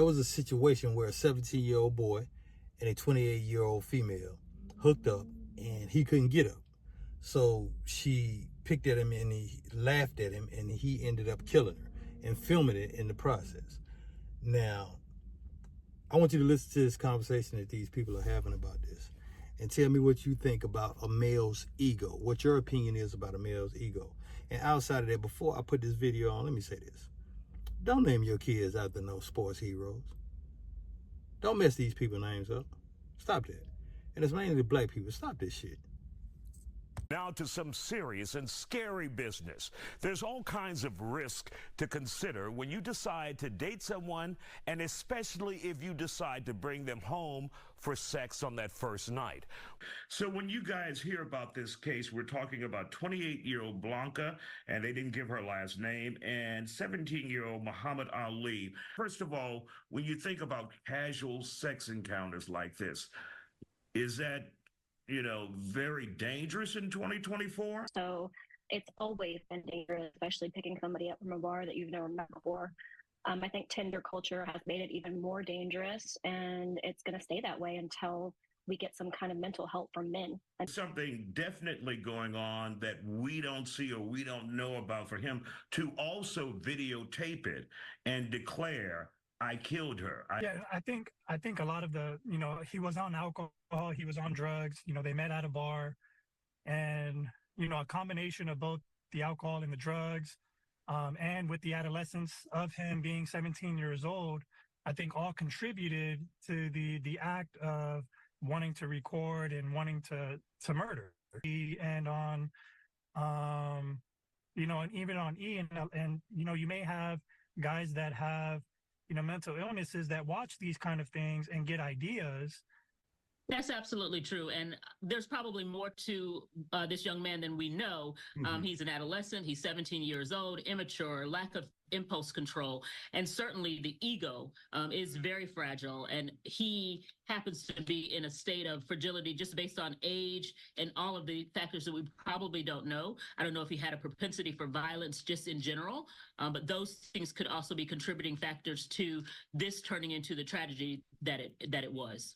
There was a situation where a 17-year-old boy and a 28-year-old female hooked up and he couldn't get up. So she picked at him and he laughed at him and he ended up killing her and filming it in the process. Now, I want you to listen to this conversation that these people are having about this and tell me what you think about a male's ego, what your opinion is about a male's ego. And outside of that, before I put this video on, let me say this. Don't name your kids after no sports heroes. Don't mess these people's names up. Stop that. And it's mainly the black people. Stop this shit. Now to some serious and scary business. There's all kinds of risk to consider when you decide to date someone, and especially if you decide to bring them home for sex on that first night. So when you guys hear about this case, we're talking about 28-year-old Blanca, and they didn't give her last name, and 17-year-old Muhammad Ali. First of all, when you think about casual sex encounters like this, is that very dangerous in 2024? So it's always been dangerous, especially picking somebody up from a bar that you've never met before. I think Tinder culture has made it even more dangerous, and it's going to stay that way until we get some kind of mental help from men. Something definitely going on that we don't see or we don't know about, for him to also videotape it and declare, I killed her. I think a lot of he was on alcohol, he was on drugs, they met at a bar, and, a combination of both the alcohol and the drugs, and with the adolescence of him being 17 years old, I think all contributed to the act of wanting to record and wanting to murder. And on, and even on E, and you may have guys that have mental illnesses that watch these kind of things and get ideas. That's absolutely true. And there's probably more to this young man than we know. He's an adolescent. He's 17 years old, immature, lack of impulse control. And certainly the ego is very fragile. And he happens to be in a state of fragility just based on age and all of the factors that we probably don't know. I don't know if he had a propensity for violence just in general, but those things could also be contributing factors to this turning into the tragedy that it was.